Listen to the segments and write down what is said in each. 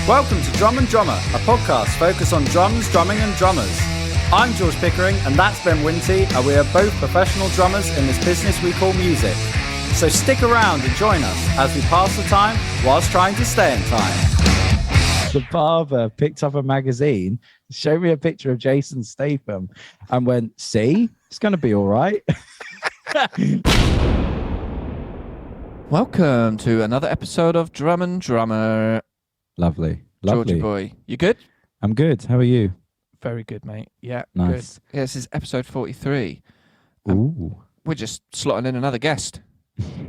Welcome to Drum and Drummer, a podcast focused on drums, drumming and drummers. I'm George Pickering and that's Ben Winty, and we are both professional drummers in this business we call music. So stick around and join us as we pass the time whilst trying to stay in time. The barber picked up a magazine, showed me a picture of Jason Statham and went, see, it's going to be all right. Welcome to another episode of Drum and Drummer. Lovely. Georgie boy, you good? I'm good. How are you? Very good, mate. Yeah, nice. Good. Yeah, this is episode 43. Ooh. We're just slotting in another guest.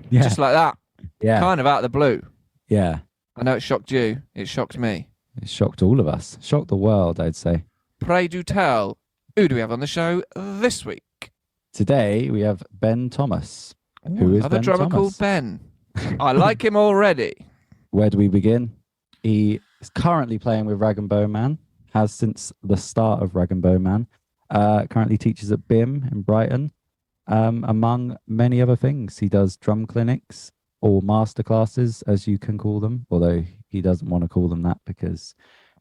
Yeah. Just like that. Yeah. Kind of out of the blue. Yeah. I know it shocked you. It shocked me. It shocked all of us. Shocked the world, I'd say. Pray do tell. Who do we have on the show this week? Today, we have Ben Thomas. Who is another Ben drummer Thomas? called Ben. I like him already. Where do we begin? He is currently playing with Rag and Bone Man, has since the start of Rag and Bone Man. Currently teaches at BIMM in Brighton, among many other things. He does drum clinics or masterclasses, as you can call them, although he doesn't want to call them that because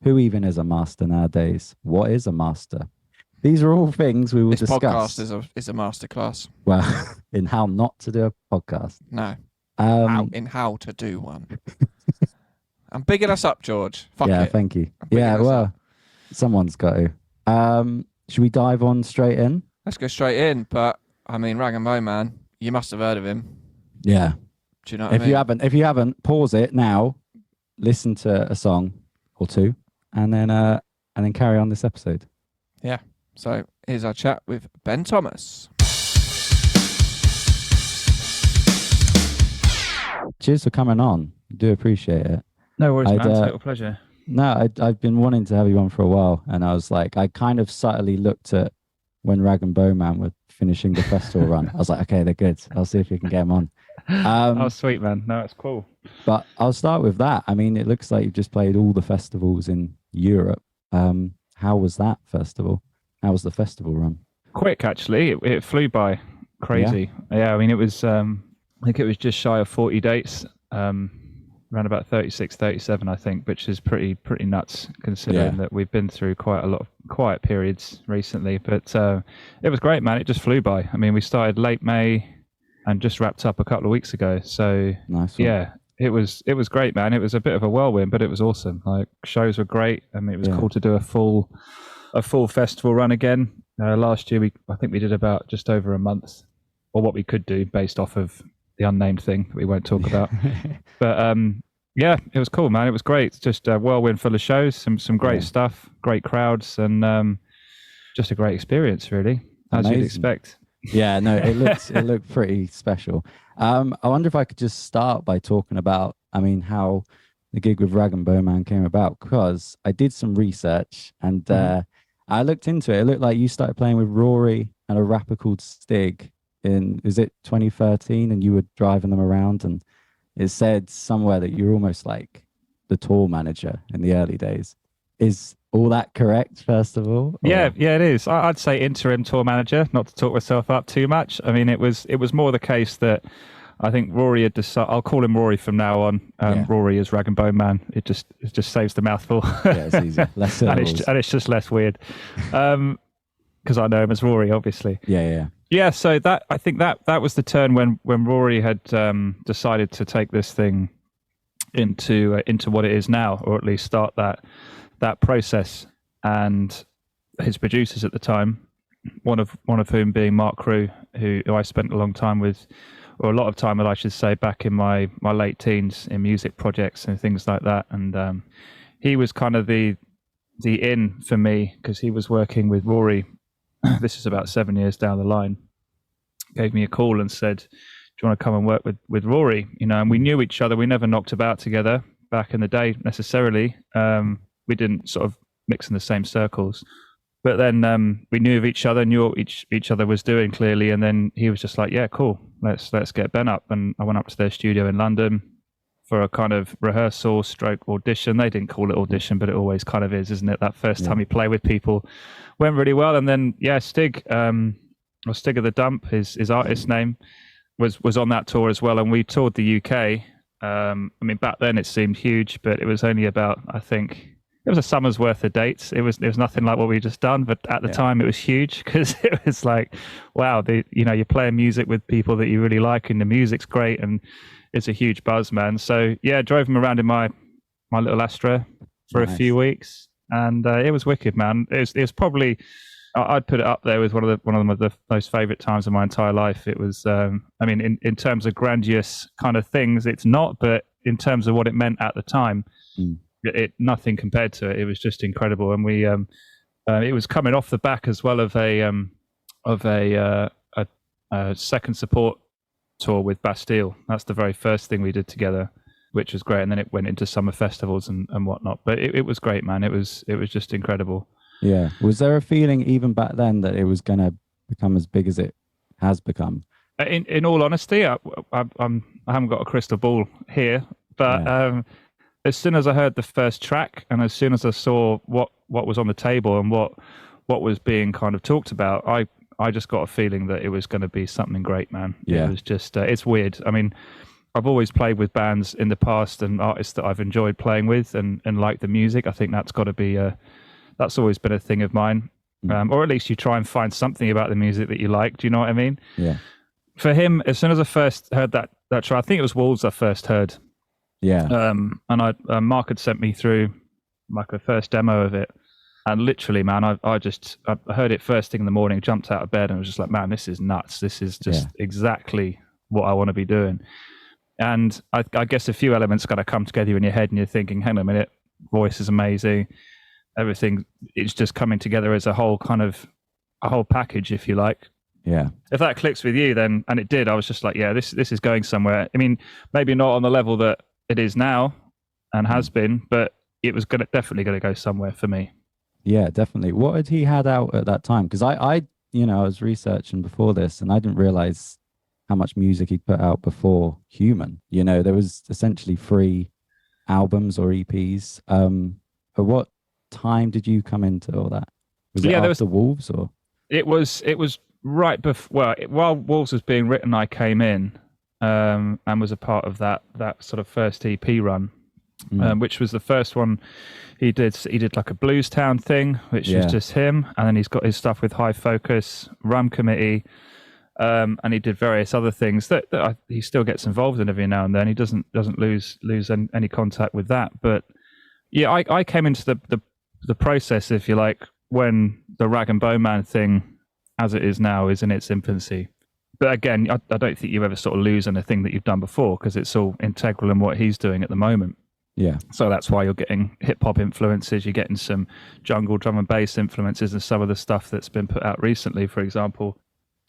who even is a master nowadays? What is a master? These are all things we will discuss. This podcast is a masterclass. Well, in how not to do a podcast. No. In how to do one. I'm bigging us up, George. Fuck yeah, it. Thank you. Yeah, well, up. Someone's got to. Should we dive on straight in? Let's go straight in. But I mean, Rag and Bone Man, you must have heard of him. Yeah. Do you know what I mean? If you haven't, pause it now, listen to a song or two, and then carry on this episode. Yeah. So here's our chat with Ben Thomas. Cheers for coming on. Do appreciate it. No worries, man. Total pleasure. No, I've been wanting to have you on for a while, and I was like, I kind of subtly looked at when Rag and Bone Man were finishing the festival run. I was like, okay, they're good. I'll see if we can get them on. Oh, sweet, man. No, it's cool. But I'll start with that. I mean, it looks like you've just played all the festivals in Europe. How was that festival? How was the festival run? Quick, actually. It flew by. Crazy. Yeah, I mean, it was, I think it was just shy of 40 dates. Around about 36, 37, I think, which is pretty nuts considering that we've been through quite a lot of quiet periods recently. But it was great, man. It just flew by. I mean, we started late May and just wrapped up a couple of weeks ago. So nice. Yeah, it was great, man. It was a bit of a whirlwind, but it was awesome. Like, shows were great. I mean, it was cool to do a full festival run again. Last year, I think we did about just over a month, or what we could do based off of the unnamed thing that we won't talk about. But yeah, it was cool, man. It was great. Just a whirlwind full of shows, some great stuff, great crowds, and just a great experience, really, as you'd expect. Yeah, no, it looked pretty special. I wonder if I could just start by talking about, I mean, how the gig with Rag and Bone Man came about, because I did some research and I looked into it. It looked like you started playing with Rory and a rapper called Stig is it 2013, and you were driving them around, and it said somewhere that you're almost like the tour manager in the early days. Is all that correct, first of all? Or? Yeah, it is. I'd say interim tour manager, not to talk myself up too much. I mean, it was more the case that I think Rory had decided, I'll call him Rory from now on. Rory is Rag and Bone Man. It just saves the mouthful. Yeah, it's easy. Less syllables. and it's just less weird. Because I know him as Rory, obviously. Yeah. Yeah, so I think that was the turn when Rory had decided to take this thing into what it is now, or at least start that process. And his producers at the time, one of whom being Mark Crew, who I spent a long time with, or a lot of time, I should say, back in my late teens in music projects and things like that. And he was kind of the in for me, because he was working with Rory. This is about 7 years down the line. Gave me a call and said, do you want to come and work with Rory? You know, and we knew each other. We never knocked about together back in the day necessarily. We didn't sort of mix in the same circles. But then we knew of each other, knew what each other was doing clearly. And then he was just like, yeah, cool. Let's get Ben up. And I went up to their studio in London for a kind of rehearsal stroke audition. They didn't call it audition, but it always kind of is, isn't it? That first time you play with people went really well. And then, Stig, or Stig of the Dump, his artist name, was on that tour as well. And we toured the UK I mean, back then it seemed huge, but it was only about, I think, it was a summer's worth of dates. It was nothing like what we just done, but at the time it was huge because it was like, wow, you're playing music with people that you really like, and the music's great, and it's a huge buzz, man. So yeah, drove him around in my little Astra for a few weeks, and it was wicked, man. It was probably, I'd put it up there with one of the most favorite times of my entire life. It was, I mean, in terms of grandiose kind of things, it's not, but in terms of what it meant at the time, it nothing compared to it. It was just incredible, and we, it was coming off the back as well of a second support tour with Bastille. That's the very first thing we did together, which was great, and then it went into summer festivals and whatnot. But it was great, man. It was just incredible. Yeah. Was there a feeling even back then that it was going to become as big as it has become? In all honesty, I haven't got a crystal ball here, but as soon as I heard the first track, and as soon as I saw what was on the table and what was being kind of talked about, I just got a feeling that it was going to be something great, man. Yeah. It was just, it's weird. I mean, I've always played with bands in the past and artists that I've enjoyed playing with and like the music. I think that's got to be that's always been a thing of mine. Or at least you try and find something about the music that you like. Do you know what I mean? Yeah. For him, as soon as I first heard that track, I think it was Wolves I first heard. Yeah. And Mark had sent me through like a first demo of it. And literally, man, I heard it first thing in the morning, jumped out of bed, and was just like, man, this is nuts. This is just exactly what I want to be doing. And I guess a few elements got to come together in your head, and you're thinking, hang on a minute, voice is amazing. Everything, it's just coming together as a whole package, if you like. Yeah. If that clicks with you, then, and it did, I was just like, yeah, this is going somewhere. I mean, maybe not on the level that it is now and has been, but it was definitely going to go somewhere for me. Yeah, definitely. What had he had out at that time? Because I was researching before this, and I didn't realize how much music he'd put out before Human. There was essentially 3 albums or EPs. At what time did you come into all that? Was it after Wolves, or? It was right before, while Wolves was being written, I came in and was a part of that sort of first EP run, which was the first one he did. He did like a Blues Town thing, which is just him, and then he's got his stuff with High Focus, Rum Committee, and he did various other things that he still gets involved in every now and then. He doesn't lose any contact with that. But yeah, I came into the process, if you like, when the Rag and Bone Man thing, as it is now, is in its infancy. But again, I don't think you ever sort of lose anything that you've done before, because it's all integral in what he's doing at the moment. Yeah. So that's why you're getting hip hop influences, you're getting some jungle drum and bass influences and some of the stuff that's been put out recently, for example.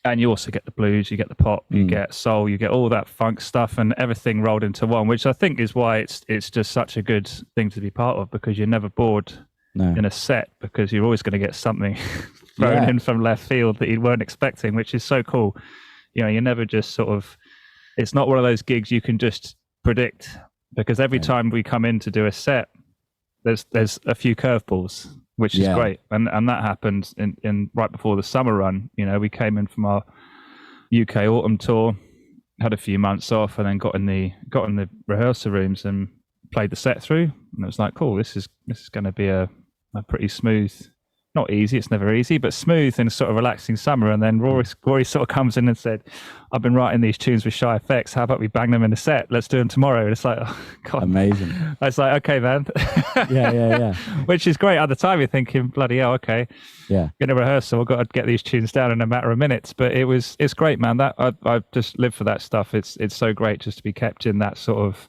And you also get the blues, you get the pop, you get soul, you get all that funk stuff, and everything rolled into one, which I think is why it's just such a good thing to be part of, because you're never bored in a set, because you're always going to get something thrown in from left field that you weren't expecting, which is so cool. You're never just sort of, it's not one of those gigs you can just predict, because every time we come in to do a set, there's a few curveballs, which is great. And that happened in right before the summer run. We came in from our UK autumn tour, had a few months off, and then got in the rehearsal rooms and played the set through. And it was like, cool, this is going to be a pretty smooth, not easy, it's never easy, but smooth and sort of relaxing summer. And then Rory sort of comes in and said, I've been writing these tunes with Shy FX, how about we bang them in a set? Let's do them tomorrow. And it's like, oh God. Amazing. I was like, okay, man. Yeah. Which is great. At the time, you're thinking, bloody hell, okay. Yeah. In a rehearsal, we've got to get these tunes down in a matter of minutes. But it's great, man. That I just live for that stuff. It's so great just to be kept in that sort of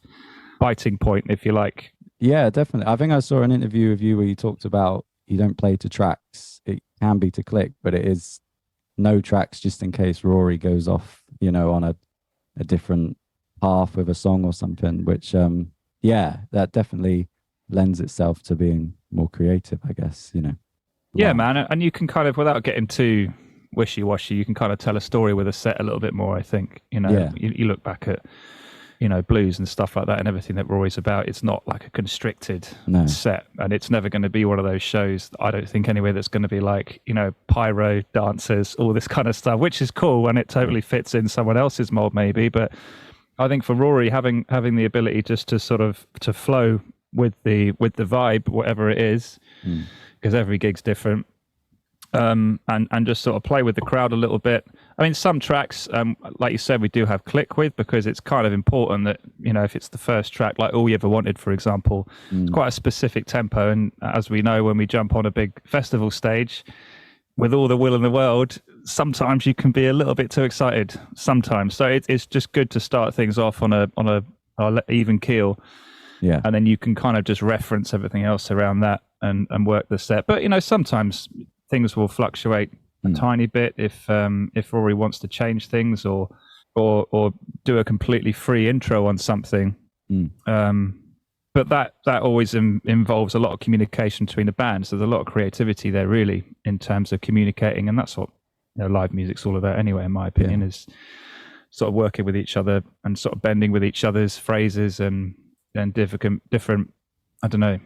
biting point, if you like. Yeah, definitely. I think I saw an interview of you where you talked about you don't play to tracks. It can be to click, but it is no tracks just in case Rory goes off, on a different path with a song or something, which, that definitely lends itself to being more creative, I guess, Yeah, man. And you can kind of, without getting too wishy-washy, you can kind of tell a story with a set a little bit more, I think. You look back at, blues and stuff like that and everything that Rory's about, it's not like a constricted set, and it's never going to be one of those shows, I don't think anyway, that's going to be like, pyro dancers, all this kind of stuff, which is cool and it totally fits in someone else's mold maybe, but I think for Rory, having the ability just to sort of to flow with the vibe, whatever it is, because every gig's different, and just sort of play with the crowd a little bit. I mean, some tracks, like you said, we do have click with, because it's kind of important that, you know, if it's the first track, like All You Ever Wanted, for example, it's quite a specific tempo. And as we know, when we jump on a big festival stage, with all the will in the world, sometimes you can be a little bit too excited sometimes. So it's just good to start things off on a even keel. Yeah. And then you can kind of just reference everything else around that and work the set. But, you know, sometimes things will fluctuate a tiny bit if Rory wants to change things or do a completely free intro on something. But that always involves a lot of communication between the bands. There's a lot of creativity there, really, in terms of communicating, and that's what, you know, live music's all about anyway, in my opinion, is sort of working with each other and sort of bending with each other's phrases and different, I don't know,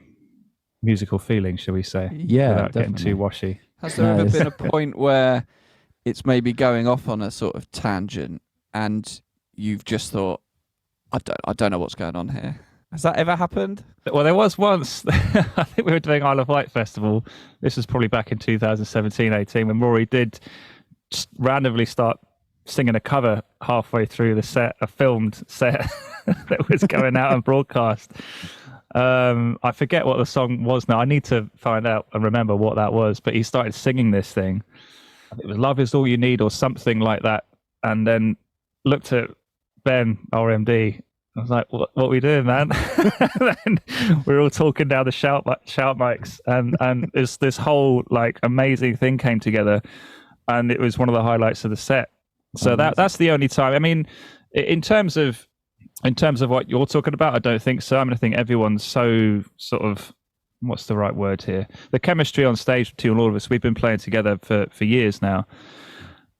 musical feelings, shall we say? Yeah, without definitely. getting too washy. Has there No, ever it's- been a point where it's maybe going off on a sort of tangent and you've just thought, I don't know what's going on here? Has that ever happened? Well, there was once, I think we were doing Isle of Wight Festival. This was probably back in 2017, 18, when Rory did just randomly start singing a cover halfway through the set, a filmed set that was going out and broadcast. I forget what the song was now. I need to find out and remember what that was. But he started singing this thing. I think it was Love Is All You Need or something like that. And then looked at Ben, our MD. I was like, what are we doing, man? Then we were all talking down the shout mics. And this whole like amazing thing came together. And it was one of the highlights of the set. So that's the only time. I mean, in terms of what you're talking about, I don't think so. I mean, I think everyone's so sort of, what's the right word here? The chemistry on stage between all of us, we've been playing together for years now.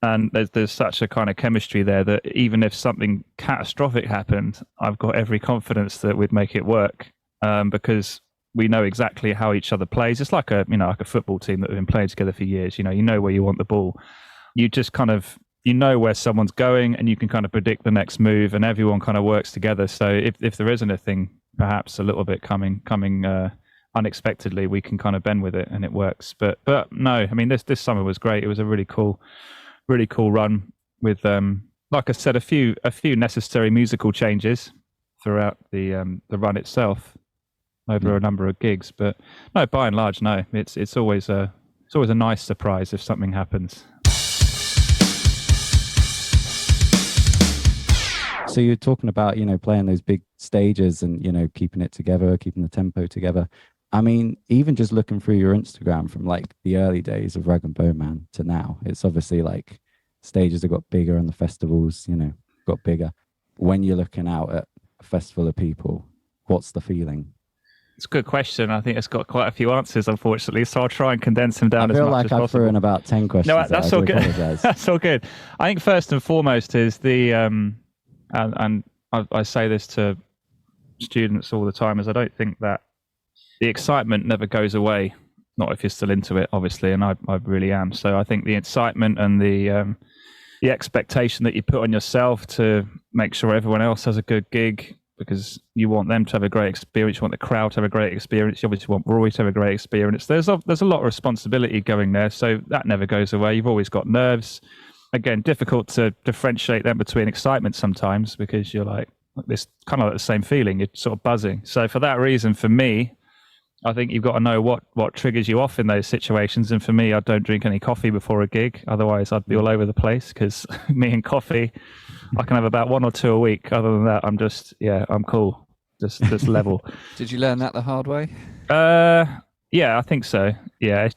And there's such a kind of chemistry there that even if something catastrophic happened, I've got every confidence that we'd make it work, because we know exactly how each other plays. It's like a football team that have been playing together for years. You know where you want the ball. You just kind of, you know where someone's going, and you can kind of predict the next move, and everyone kind of works together. So if there is anything perhaps a little bit coming unexpectedly, we can kind of bend with it and it works. But no, I mean this summer was great. It was a really cool run with like I said, a few necessary musical changes throughout the run itself over a number of gigs. But no, by and large, no, it's always a nice surprise if something happens. So you're talking about, playing those big stages and, keeping it together, keeping the tempo together. I mean, even just looking through your Instagram from like the early days of Rag and Bone Man to now, it's obviously like stages have got bigger and the festivals, got bigger. When you're looking out at a festival of people, what's the feeling? It's a good question. I think it's got quite a few answers, unfortunately. So I'll try and condense them down as much as possible. I feel like I threw in about 10 questions. No, that's all good. Apologize. That's all good. I think first and foremost is the, and I say this to students all the time, is I don't think that the excitement never goes away. Not if you're still into it, obviously, and I really am. So I think the excitement and the expectation that you put on yourself to make sure everyone else has a good gig, because you want them to have a great experience, you want the crowd to have a great experience, you obviously want Rory to have a great experience. There's a lot of responsibility going there, so that never goes away. You've always got nerves. Again, difficult to differentiate them between excitement sometimes, because you're like this kind of like the same feeling, you're sort of buzzing. So for that reason, for me, I think you've got to know what triggers you off in those situations. And for me, I don't drink any coffee before a gig. Otherwise, I'd be all over the place, because me and coffee, I can have about 1 or 2 a week. Other than that, I'm cool. Just level. Did you learn that the hard way? Yeah, I think so. Yeah,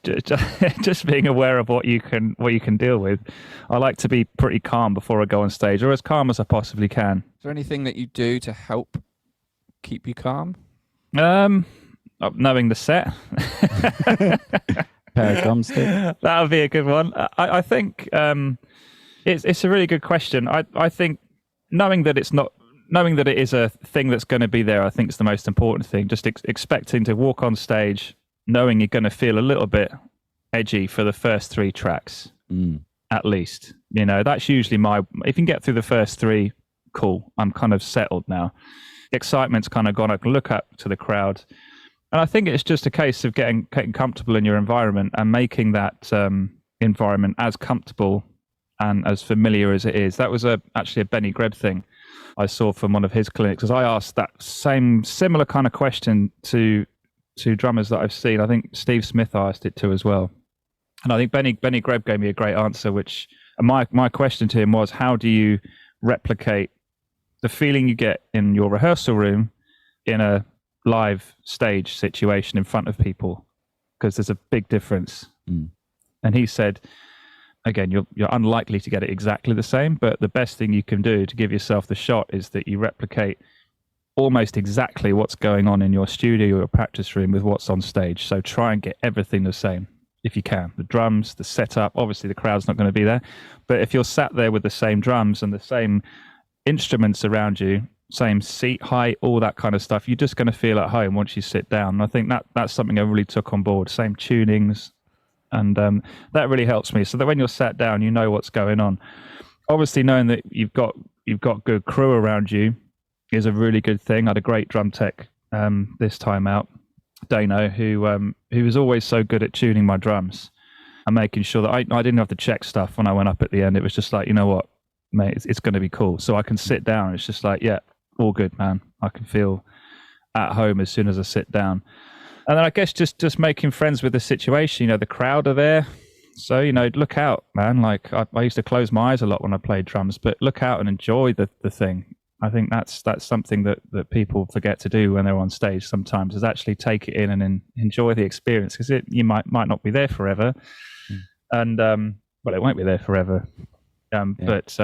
just being aware of what you can deal with. I like to be pretty calm before I go on stage, or as calm as I possibly can. Is there anything that you do to help keep you calm? Knowing the set. Pair of drumsticks. That would be a good one. I think it's a really good question. I think knowing that it is a thing that's going to be there, I think is the most important thing. Just expecting to walk on stage, knowing you're going to feel a little bit edgy for the first 3 tracks, at least. That's usually if you can get through the first 3, cool, I'm kind of settled now. Excitement's kind of gone. I can look up to the crowd. And I think it's just a case of getting comfortable in your environment and making that environment as comfortable and as familiar as it is. That was actually a Benny Greb thing I saw from one of his clinics, because I asked that similar kind of question to drummers that I've seen. I think Steve Smith asked it too as well. And I think Benny Greb gave me a great answer, which my question to him was, how do you replicate the feeling you get in your rehearsal room in a live stage situation in front of people? Because there's a big difference. And he said, again, you're unlikely to get it exactly the same, but the best thing you can do to give yourself the shot is that you replicate almost exactly what's going on in your studio or practice room with what's on stage. So try and get everything the same if you can. The drums, the setup, obviously the crowd's not going to be there, but if you're sat there with the same drums and the same instruments around you, same seat height, all that kind of stuff, you're just going to feel at home once you sit down. And I think that's something I really took on board. Same tunings, and that really helps me, so that when you're sat down, you know what's going on. Obviously, knowing that you've got good crew around you is a really good thing. I had a great drum tech this time out, Dano, who was always so good at tuning my drums and making sure that I didn't have to check stuff when I went up at the end. It was just like, you know what, mate, it's going to be cool. So I can sit down. It's just like, yeah, all good, man. I can feel at home as soon as I sit down. And then I guess just making friends with the situation. You know, the crowd are there, so look out, man. Like I used to close my eyes a lot when I played drums, but look out and enjoy the thing. I think that's something that people forget to do when they're on stage sometimes, is actually take it in and enjoy the experience, because you might not be there forever, and well, it won't be there forever. But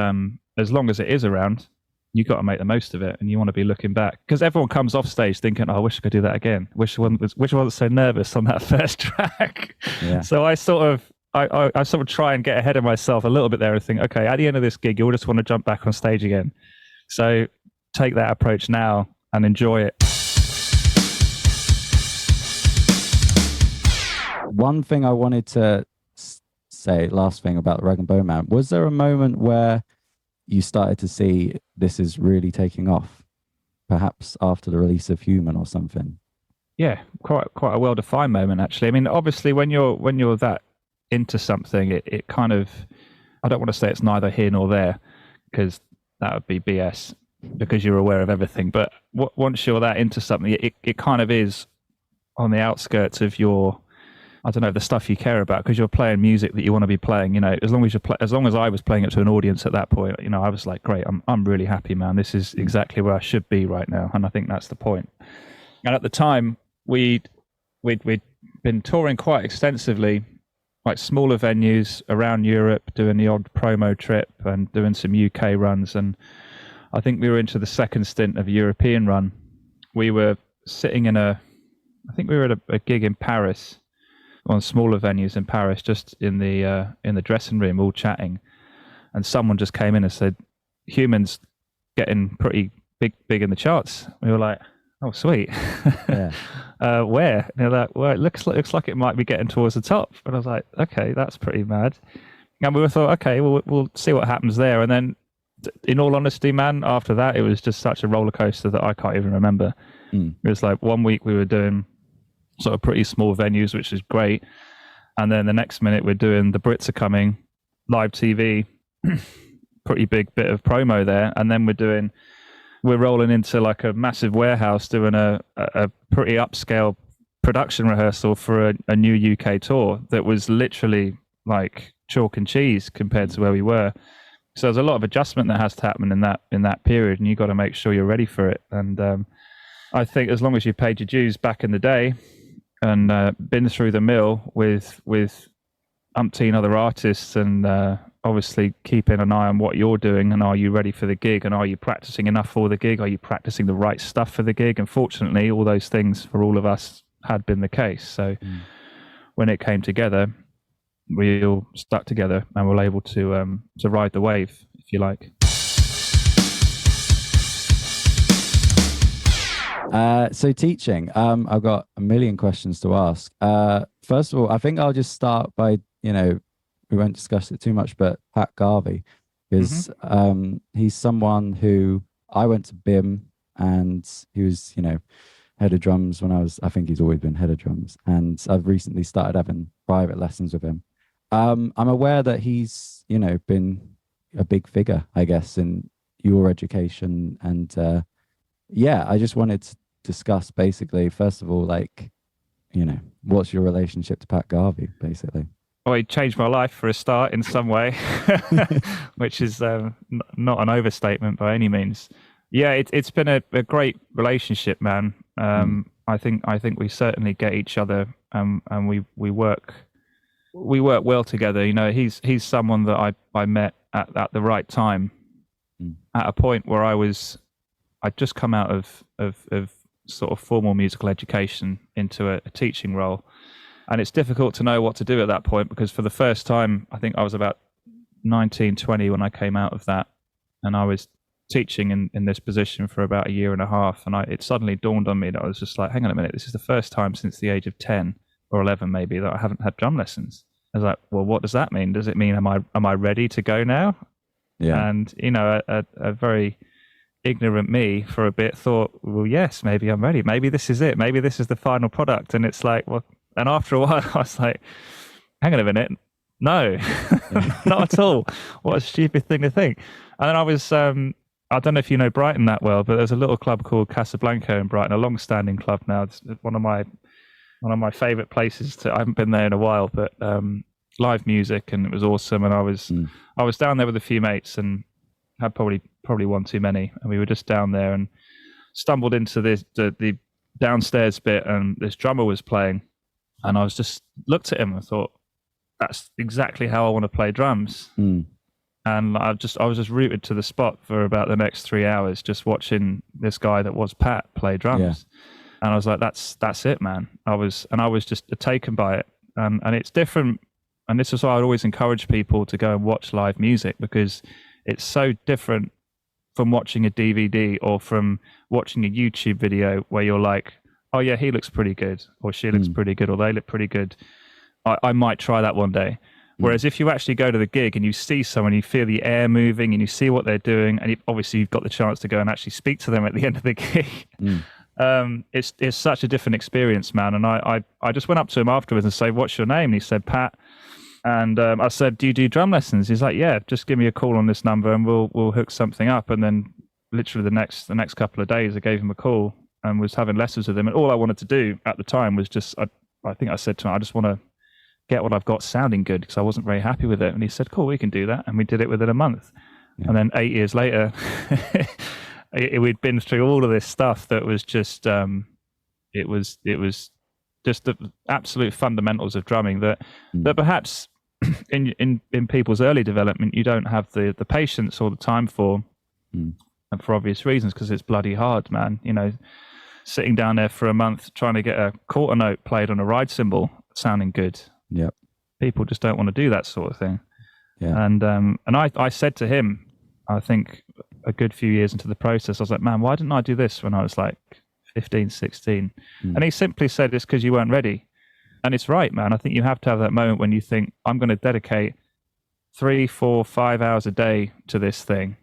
as long as it is around, you got to make the most of it, and you want to be looking back, because everyone comes off stage thinking, "Oh, I wish I could do that again. Wish I wasn't so nervous on that first track." Yeah. So I sort of try and get ahead of myself a little bit there and think, okay, at the end of this gig, you'll just want to jump back on stage again. So take that approach now and enjoy it. One thing I wanted to say, last thing about the Rag and Bone Man, was there a moment where you started to see this is really taking off, perhaps after the release of Human or something? Yeah, quite a well-defined moment, actually. I mean, obviously, when you're that into something, it kind of, I don't want to say it's neither here nor there, because that would be BS, because you're aware of everything. But once you're that into something, it kind of is on the outskirts of your, I don't know, the stuff you care about, because you're playing music that you want to be playing. As long as I was playing it to an audience at that point, I was like, great, I'm really happy, man. This is exactly where I should be right now, and I think that's the point. And at the time, we'd been touring quite extensively, like smaller venues around Europe, doing the odd promo trip and doing some UK runs. And I think we were into the second stint of a European run. We were sitting I think we were at a gig in Paris, on smaller venues in Paris, just in the dressing room, all chatting. And someone just came in and said, Human's getting pretty big in the charts. We were like, oh, sweet. Yeah. Where? And they're like, well, it looks like it might be getting towards the top. And I was like, okay, that's pretty mad. And we thought, okay, well, we'll see what happens there. And then, in all honesty, man, after that, it was just such a roller coaster that I can't even remember. It was like 1 week we were doing sort of pretty small venues, which is great. And then the next minute we're doing The Brits Are Coming, live TV, pretty big bit of promo there. And then we're rolling into like a massive warehouse doing a pretty upscale production rehearsal for a new UK tour that was literally like chalk and cheese compared to where we were. So there's a lot of adjustment that has to happen in that period, and you got to make sure you're ready for it. And I think as long as you paid your dues back in the day and been through the mill with umpteen other artists, and obviously keeping an eye on what you're doing, and are you ready for the gig, and are you practicing enough for the gig, are you practicing the right stuff for the gig? And fortunately, all those things for all of us had been the case. So when it came together, we all stuck together and were able to ride the wave, if you like. So teaching, I've got a million questions to ask. First of all, I think I'll just start by, we won't discuss it too much, but Pat Garvey, because he's someone who I went to BIMM, and he was, head of drums when I think he's always been head of drums, and I've recently started having private lessons with him. I'm aware that he's, been a big figure, I guess, in your education. And I just wanted to discuss basically, first of all, like, what's your relationship to Pat Garvey, basically? Well, he changed my life for a start in some way, which is not an overstatement by any means. Yeah, it's been a great relationship, man. I think we certainly get each other, and we work well together. He's someone that I met at the right time, at a point where I'd just come out of sort of formal musical education into a teaching role. And it's difficult to know what to do at that point, because for the first time, I think I was about 19, 20 when I came out of that. And I was teaching in this position for about a year and a half. And it suddenly dawned on me that I was just like, hang on a minute, this is the first time since the age of 10 or 11 maybe that I haven't had drum lessons. I was like, well, what does that mean? Does it mean am I ready to go now? Yeah. And, a very ignorant me for a bit thought, well, yes, maybe I'm ready. Maybe this is it. Maybe this is the final product. And it's like, well, and after a while, I was like, hang on a minute. No, not at all. What a stupid thing to think. And then I was, I don't know if you know Brighton that well, but there's a little club called Casablanca in Brighton, a long-standing club now. It's one of my favorite places I haven't been there in a while, but live music, and it was awesome. And I was down there with a few mates and had probably one too many. And we were just down there and stumbled into the downstairs bit, and this drummer was playing. And I was just looked at him and thought, that's exactly how I want to play drums. And I was just rooted to the spot for about the next 3 hours, just watching this guy that was Pat play drums. Yeah. And I was like, that's it, man. I was just taken by it. And it's different. And this is why I'd always encourage people to go and watch live music, because it's so different from watching a DVD or from watching a YouTube video where you're like, oh yeah, he looks pretty good, or she looks pretty good, or they look pretty good. I might try that one day. Whereas if you actually go to the gig and you see someone, you feel the air moving and you see what they're doing, and obviously you've got the chance to go and actually speak to them at the end of the gig. It's such a different experience, man. And I just went up to him afterwards and said, what's your name? And he said, Pat. And I said, do you do drum lessons? He's like, yeah, just give me a call on this number and we'll hook something up. And then literally the next couple of days, I gave him a call and was having lessons with him. And all I wanted to do at the time was just, I think I said to him, I just want to get what I've got sounding good, because I wasn't very happy with it. And he said, cool, we can do that. And we did it within a month. Yeah. And then 8 years later, we'd been through all of this stuff that was just, it was just the absolute fundamentals of drumming that perhaps in people's early development, you don't have the patience or the time for, and for obvious reasons, because it's bloody hard, man. Sitting down there for a month trying to get a quarter note played on a ride cymbal sounding good. Yep. People just don't want to do that sort of thing. Yeah. And I said to him, I think a good few years into the process, I was like, man, why didn't I do this when I was like 15, 16? And he simply said, it's because you weren't ready. And it's right, man. I think you have to have that moment when you think, I'm going to dedicate 3, 4, 5 hours a day to this thing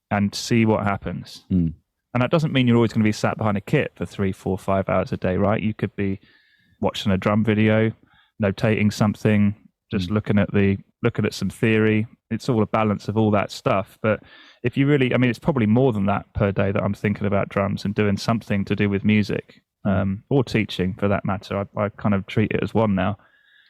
and see what happens. And that doesn't mean you're always going to be sat behind a kit for 3, 4, 5 hours a day, right? You could be watching a drum video, notating something, just looking at some theory. It's all a balance of all that stuff. But if you really, it's probably more than that per day that I'm thinking about drums and doing something to do with music, or teaching for that matter. I kind of treat it as one now.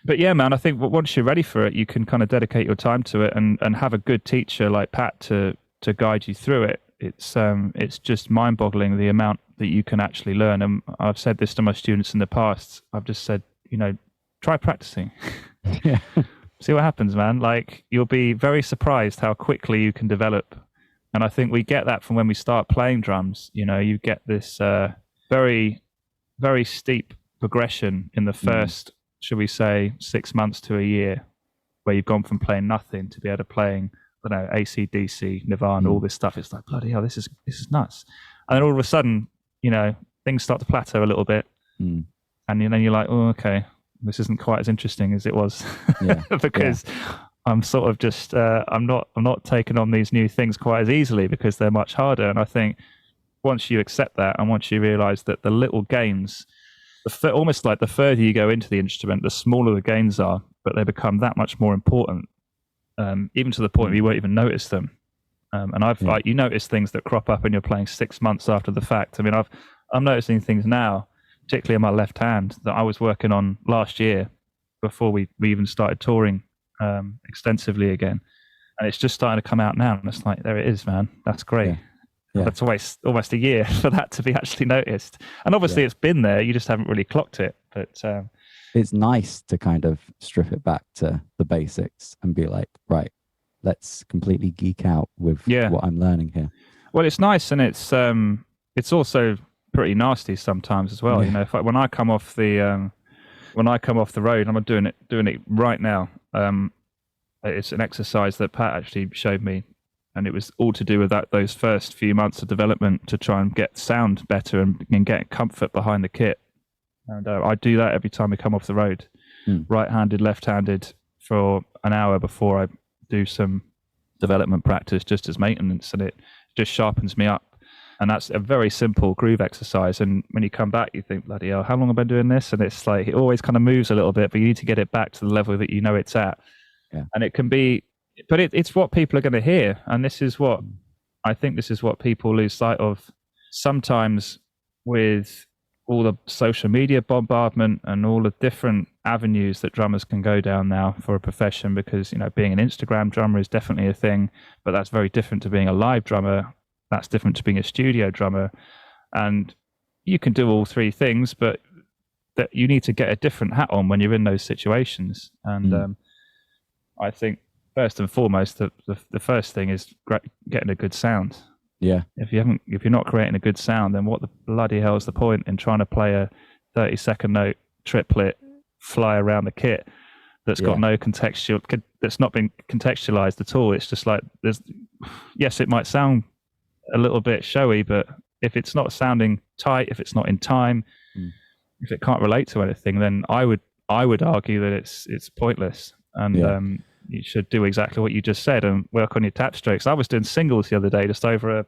But yeah, man, I think once you're ready for it, you can kind of dedicate your time to it and have a good teacher like Pat to guide you through it. It's just mind-boggling the amount that you can actually learn. And I've said this to my students in the past. I've just said, try practicing. Yeah. See what happens, man. Like, you'll be very surprised how quickly you can develop. And I think we get that from when we start playing drums. You get this very, very steep progression in the first, should we say, 6 months to a year, where you've gone from playing nothing to be able to playing, I don't know, AC/DC, Nirvana, all this stuff. It's like, bloody hell, this is nuts. And then all of a sudden, things start to plateau a little bit. And then you're like, oh, okay, this isn't quite as interesting as it was. Yeah. Because I'm sort of just I'm not taking on these new things quite as easily because they're much harder. And I think once you accept that, and once you realise that the little gains, almost like the further you go into the instrument, the smaller the gains are, but they become that much more important, even to the point where you won't even notice them. And like, you notice things that crop up when you're playing 6 months after the fact. I mean, I'm noticing things now, particularly in my left hand, that I was working on last year before we even started touring extensively again, and it's just starting to come out now. And it's like, there it is, man. That's great. Yeah. That's almost a year for that to be actually noticed. And obviously, it's been there. You just haven't really clocked it. But it's nice to kind of strip it back to the basics and be like, right, let's completely geek out with what I'm learning here. Well, it's nice, and it's also pretty nasty sometimes as well. You know, when I come off the road, I'm doing it right now. It's an exercise that Pat actually showed me, and it was all to do with those first few months of development to try and get sound better and get comfort behind the kit. And I do that every time we come off the road, right-handed, left-handed, for an hour before I do some development practice, just as maintenance, and it just sharpens me up. And that's a very simple groove exercise. And when you come back, you think, bloody hell, how long have I been doing this? And it's like, it always kind of moves a little bit, but you need to get it back to the level that you know it's at. Yeah. And it can be, but it's what people are going to hear. And this is what people lose sight of sometimes with all the social media bombardment and all the different avenues that drummers can go down now for a profession, because, you know, being an Instagram drummer is definitely a thing, but that's very different to being a live drummer. That's different to being a studio drummer. And you can do all three things, but that you need to get a different hat on when you're in those situations. And I think first and foremost, the first thing is getting a good sound. Yeah. If you're not creating a good sound, then what the bloody hell is the point in trying to play a 30-second note triplet, fly around the kit that's got no contextual, that's not been contextualized at all? It's just like, yes, it might sound a little bit showy, but if it's not sounding tight, if it's not in time, if it can't relate to anything, then I would argue that it's pointless. And you should do exactly what you just said and work on your tap strokes. I was doing singles the other day, just over a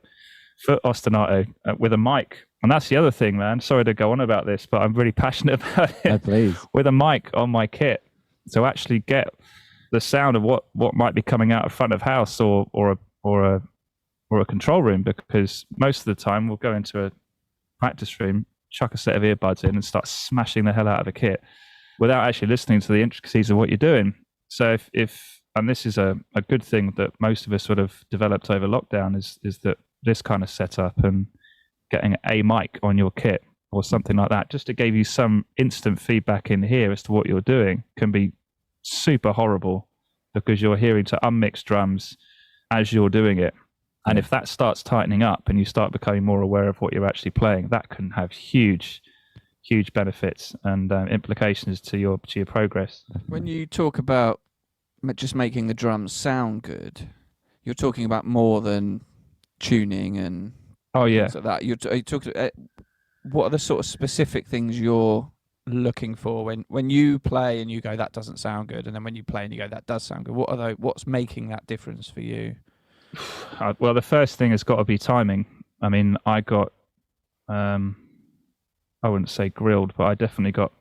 foot ostinato with a mic. And that's the other thing, man. Sorry to go on about this, but I'm really passionate about it. Yeah, please. With a mic on my kit, to actually get the sound of what might be coming out of front of house or a control room, because most of the time we'll go into a practice room, chuck a set of earbuds in and start smashing the hell out of a kit without actually listening to the intricacies of what you're doing. So if and this is a good thing that most of us sort of developed over lockdown, is that this kind of setup and getting a mic on your kit or something like that, just to give you some instant feedback in here as to what you're doing, can be super horrible, because you're hearing to unmixed drums as you're doing it. And if that starts tightening up and you start becoming more aware of what you're actually playing, that can have huge benefits and implications to your progress. When you talk about just making the drums sound good, you're talking about more than tuning and things like that. You're talking. What are the sort of specific things you're looking for when you play and you go, that doesn't sound good, and then when you play and you go, that does sound good? What's making that difference for you? Well, the first thing has got to be timing. I mean, I got, I wouldn't say grilled, but I definitely got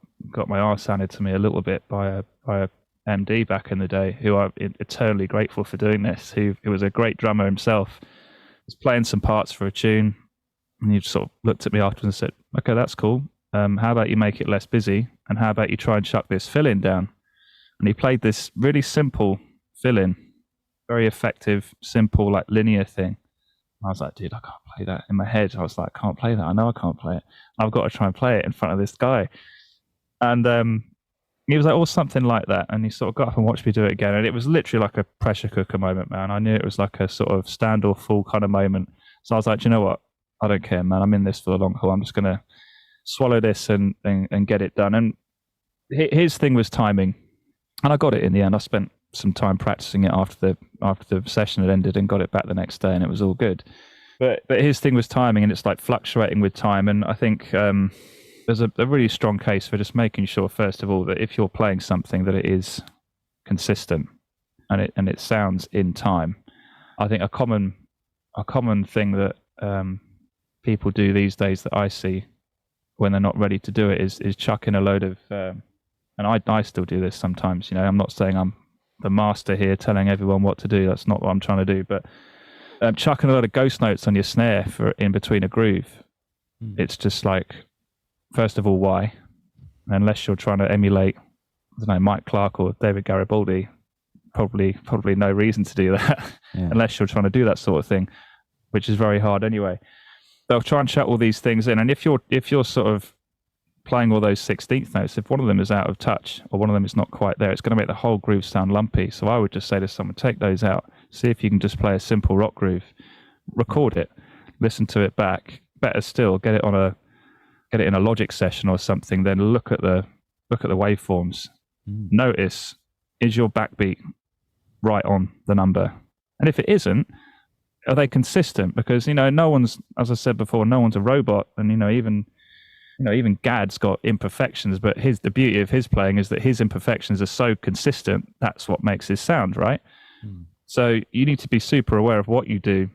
my arse handed to me a little bit by a MD back in the day, who I'm eternally grateful for doing this, who was a great drummer himself. Was playing some parts for a tune, and he just sort of looked at me afterwards and said, okay, that's cool. How about you make it less busy, and how about you try and chuck this fill-in down? And he played this really simple fill-in, very effective, simple, like linear thing. I was like, dude, I can't play that. In my head, I was like, I can't play that. I know I can't play it. I've got to try and play it in front of this guy. And he was like, oh, something like that. And he sort of got up and watched me do it again. And it was literally like a pressure cooker moment, man. I knew it was like a sort of stand or fall kind of moment. So I was like, do you know what? I don't care, man. I'm in this for the long haul. I'm just going to swallow this and get it done. And his thing was timing. And I got it in the end. I spent some time practicing it after the session had ended and got it back the next day, and it was all good. But his thing was timing, and it's like fluctuating with time. And I think there's a really strong case for just making sure, first of all, that if you're playing something, that it is consistent. and it sounds in time. I think a common thing that people do these days that I see when they're not ready to do it is chuck in a load of and I still do this sometimes. I'm not saying I'm the master here telling everyone what to do. That's not what I'm trying to do. But chucking a lot of ghost notes on your snare for in between a groove, it's just like, first of all, why? Unless you're trying to emulate, I don't know, Mike Clark or David Garibaldi, probably no reason to do that. Unless you're trying to do that sort of thing, which is very hard anyway. They'll try and chuck all these things in, and if you're sort of playing all those 16th notes, if one of them is out of touch or one of them is not quite there, it's going to make the whole groove sound lumpy. So I would just say to someone, take those out, see if you can just play a simple rock groove, record it, listen to it back. Better still, get it in a Logic session or something, then look at the waveforms. Notice, is your backbeat right on the number? And if it isn't, are they consistent? Because no one's, as I said before, no one's a robot, and even Gad's got imperfections, but the beauty of his playing is that his imperfections are so consistent. That's what makes his sound, right? So you need to be super aware of what you do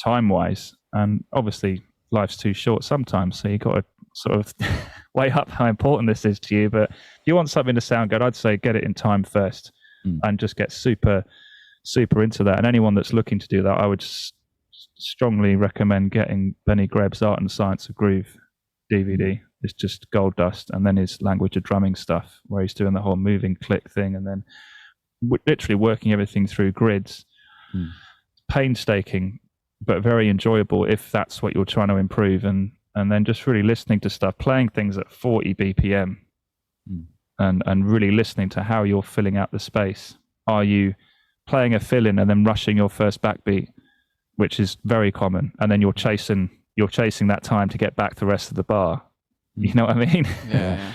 time-wise, and obviously life's too short sometimes, so you got to sort of weigh up how important this is to you. But if you want something to sound good, I'd say get it in time first, and just get super into that. And anyone that's looking to do that, I would strongly recommend getting Benny Grebb's Art and Science of Groove DVD. It's just gold dust. And then his Language of Drumming stuff, where he's doing the whole moving click thing, and then literally working everything through grids. Painstaking, but very enjoyable if that's what you're trying to improve. And then just really listening to stuff, playing things at 40 BPM, and really listening to how you're filling out the space. Are you playing a fill-in and then rushing your first backbeat, which is very common, and then you're chasing that time to get back the rest of the bar? You know what I mean? Yeah.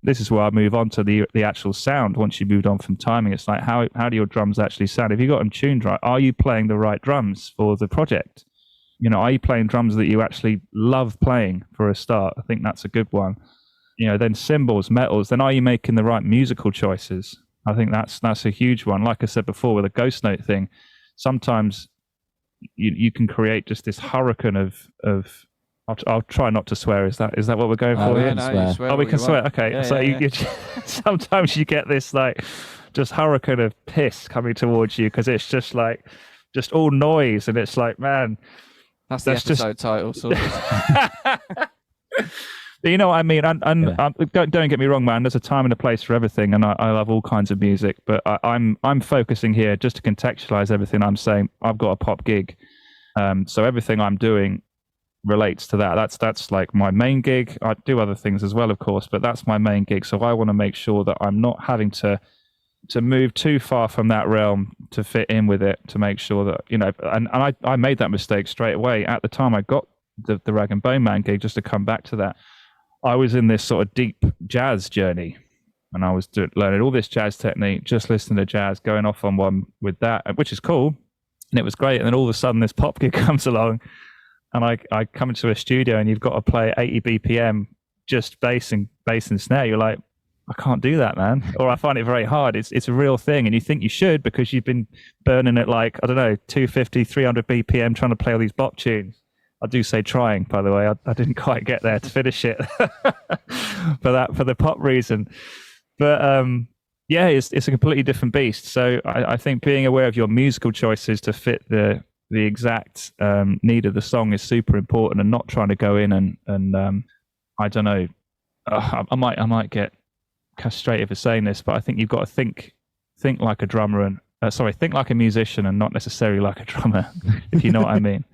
This is where I move on to the actual sound. Once you moved on from timing, it's like, how do your drums actually sound? Have you got them tuned right? Are you playing the right drums for the project? Are you playing drums that you actually love playing for a start? I think that's a good one. Then cymbals, metals, then are you making the right musical choices? I think that's a huge one. Like I said before with the ghost note thing, sometimes you can create just this hurricane of I'll try not to swear. Is that what we're going for here? No, you swear. Oh, we can swear. Okay. Yeah, So you sometimes you get this like just hurricane of piss coming towards you because it's just like just all noise, and it's like, man, that's the episode title. Sort of. You know what I mean? And don't get me wrong, man. There's a time and a place for everything, and I love all kinds of music. But I'm focusing here just to contextualize everything I'm saying. I've got a pop gig, so everything I'm doing relates to that. That's like my main gig. I do other things as well, of course, but that's my main gig. So I want to make sure that I'm not having to move too far from that realm to fit in with it, to make sure that, and I made that mistake straight away. At the time I got the Rag and Bone Man gig, just to come back to that, I was in this sort of deep jazz journey, and I was learning all this jazz technique, just listening to jazz, going off on one with that, which is cool, and it was great. And then all of a sudden this pop gig comes along, and I come into a studio and you've got to play 80 BPM, just bass and snare. You're like, I can't do that, man. Or I find it very hard. It's a real thing. And you think you should, because you've been burning it like, I don't know, 250, 300 BPM trying to play all these bop tunes. I do say trying, by the way. I didn't quite get there to finish it for the pop reason. But it's a completely different beast. So I think being aware of your musical choices to fit the exact need of the song is super important, and not trying to go in and I don't know. I might get castrated for saying this, but I think you've got to think like a drummer and think like a musician and not necessarily like a drummer, if you know what I mean.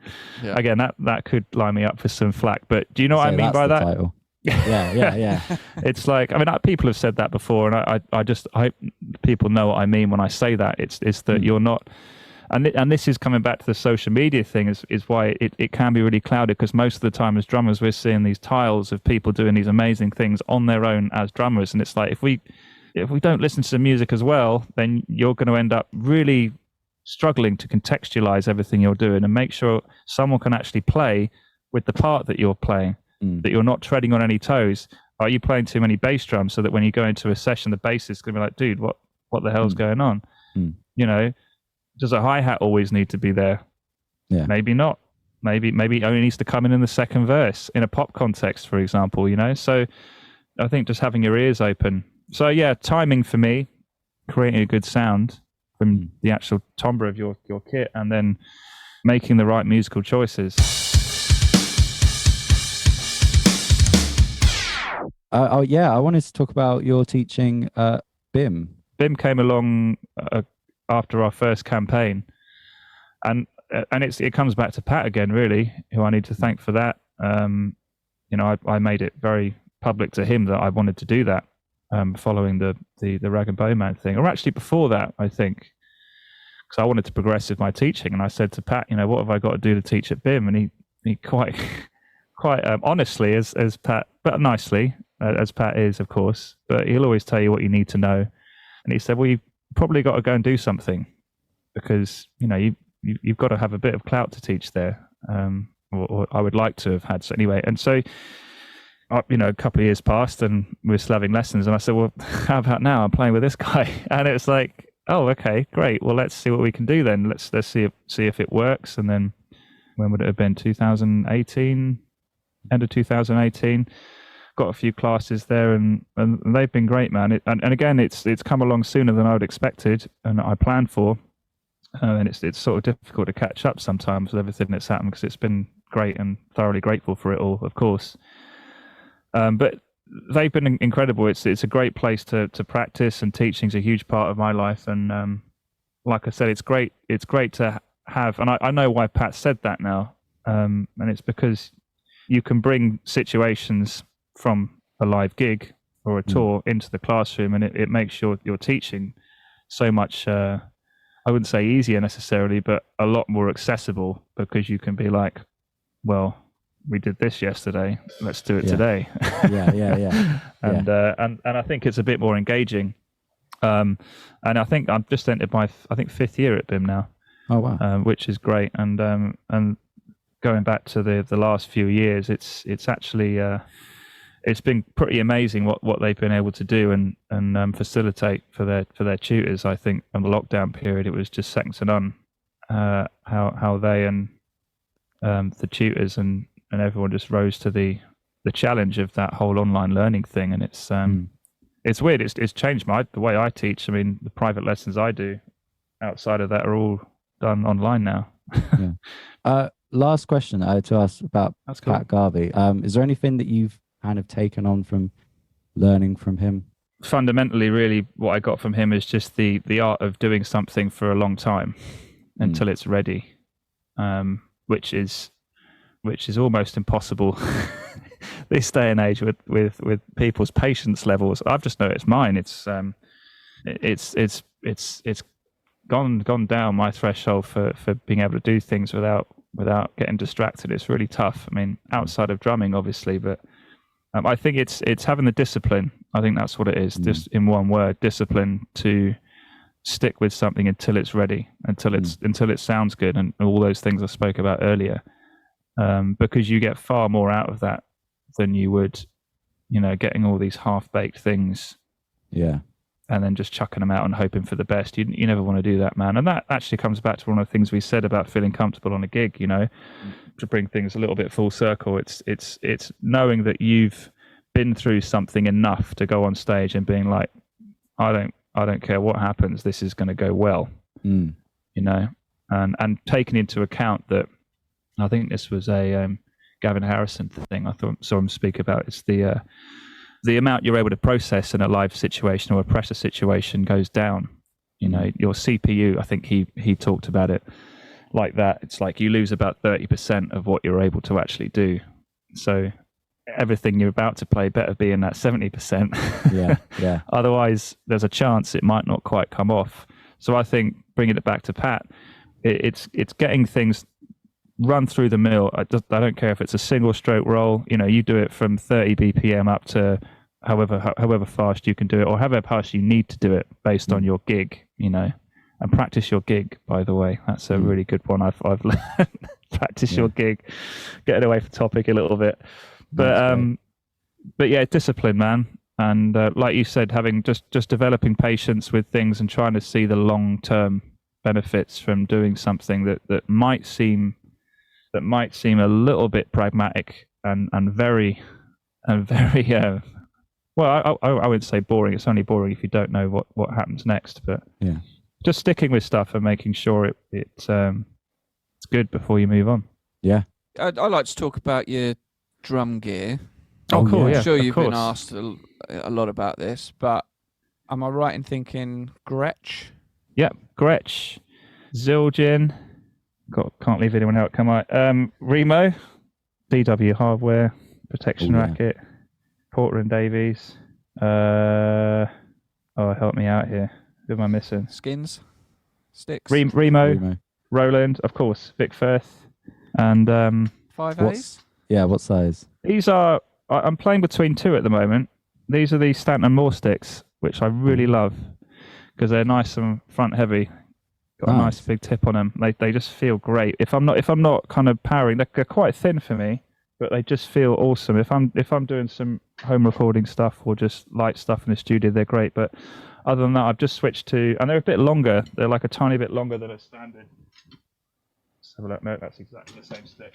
Yeah. Again, that could line me up for some flack, but do you know what I mean by that? Title. Yeah. It's like, I mean, people have said that before, and I hope people know what I mean when I say that. It's that you're not, and this is coming back to the social media thing, is why it can be really clouded, because most of the time as drummers we're seeing these tiles of people doing these amazing things on their own as drummers, and it's like, if we don't listen to the music as well, then you're going to end up really struggling to contextualize everything you're doing and make sure someone can actually play with the part that you're playing, that you're not treading on any toes. Are you playing too many bass drums so that when you go into a session, the bassist is going to be like, dude, what the hell's going on? You know, does a hi-hat always need to be there? Yeah. Maybe not. Maybe it only needs to come in the second verse in a pop context, for example, you know? So I think just having your ears open. So yeah, timing for me, creating a good sound from the actual timbre of your kit, and then making the right musical choices. I wanted to talk about your teaching BIMM. BIMM came along after our first campaign, and it comes back to Pat again, really, who I need to thank for that. You know, I made it very public to him that I wanted to do that, following the Rag and Bone Man thing, or actually before that, I think, because I wanted to progress with my teaching, and I said to Pat, you know, what have I got to do to teach at BIMM? And he quite honestly, as Pat, but nicely, as Pat is, of course, but he'll always tell you what you need to know. And he said, well, you've probably got to go and do something, because, you know, you've got to have a bit of clout to teach there. Or I would like to have had. So anyway, and so, you know, a couple of years passed and we were still having lessons. And I said, well, how about now? I'm playing with this guy. And it was like, oh, okay, great. Well, let's see what we can do then. Let's see if it works. And then when would it have been? 2018, end of 2018. Got a few classes there, and they've been great, man. And again, it's come along sooner than I would expected and I planned for. And it's sort of difficult to catch up sometimes with everything that's happened, because it's been great and thoroughly grateful for it all, of course. But they've been incredible. It's a great place to practice, and teaching's a huge part of my life. And like I said, it's great to have. And I know why Pat said that now. And it's because you can bring situations from a live gig or a tour into the classroom, and it makes your teaching so much, I wouldn't say easier necessarily, but a lot more accessible, because you can be like, well, we did this yesterday, let's do it today. Yeah. And I think it's a bit more engaging. And I think I've just entered my fifth year at BIMM now. Oh wow. Which is great. And going back to the last few years, it's actually it's been pretty amazing what they've been able to do and facilitate for their tutors. I think in the lockdown period, it was just second to none. How they and the tutors and everyone just rose to the challenge of that whole online learning thing. And it's weird. It's changed the way I teach. I mean, the private lessons I do outside of that are all done online now. Last question I had to ask about cool. Pat Garvey. Is there anything that you've kind of taken on from learning from him? Fundamentally, really, what I got from him is just the art of doing something for a long time until it's ready, which is almost impossible this day and age with people's patience levels. I've just noticed mine. It's gone down my threshold for being able to do things without getting distracted. It's really tough. I mean, outside of drumming, obviously, but I think it's having the discipline. I think that's what it is. Just in one word, discipline to stick with something until it's ready, until it sounds good, and all those things I spoke about earlier. Because you get far more out of that than you would, getting all these half-baked things. Yeah. And then just chucking them out and hoping for the best. You never want to do that, man. And that actually comes back to one of the things we said about feeling comfortable on a gig, to bring things a little bit full circle. It's knowing that you've been through something enough to go on stage and being like, I don't care what happens, this is going to go well, and taking into account that, I think this was a Gavin Harrison thing I saw him speak about. It's the amount you're able to process in a live situation or a pressure situation goes down. Your CPU, I think he talked about it like that. It's like you lose about 30% of what you're able to actually do. So everything you're about to play better be in that 70%. Yeah. Otherwise, there's a chance it might not quite come off. So I think bringing it back to Pat, it's getting things run through the mill. I don't care if it's a single stroke roll. You do it from 30 BPM up to however fast you can do it, or however fast you need to do it based on your gig. And practice your gig, by the way. That's a really good one. I've learned. Practice your gig. Getting away from topic a little bit, but yeah, discipline, man. And like you said, having just developing patience with things and trying to see the long-term benefits from doing something that might seem a little bit pragmatic and very well, I wouldn't say boring. It's only boring if you don't know what happens next. But yeah, just sticking with stuff and making sure it's good before you move on. Yeah. I'd like to talk about your drum gear. Oh, cool. Yeah, I'm sure you've been asked a lot about this, but am I right in thinking Gretsch? Yep, Gretsch, Zildjian. Can't leave anyone out, can I? Remo, DW hardware, protection racket, Porter and Davies. Help me out here. Who am I missing? Skins, sticks. Remo, Roland, of course, Vic Firth, and 5As. Yeah, what size? These are. I'm playing between two at the moment. These are the Stanton Moore sticks, which I really love because they're nice and front heavy. Got a nice big tip on them. They just feel great. If I'm not kind of powering, they're quite thin for me, but they just feel awesome. If I'm doing some home recording stuff or just light stuff in the studio, they're great. But other than that, I've just switched to, and they're a bit longer. They're like a tiny bit longer than a standard. Let's have a look. No, that's exactly the same stick.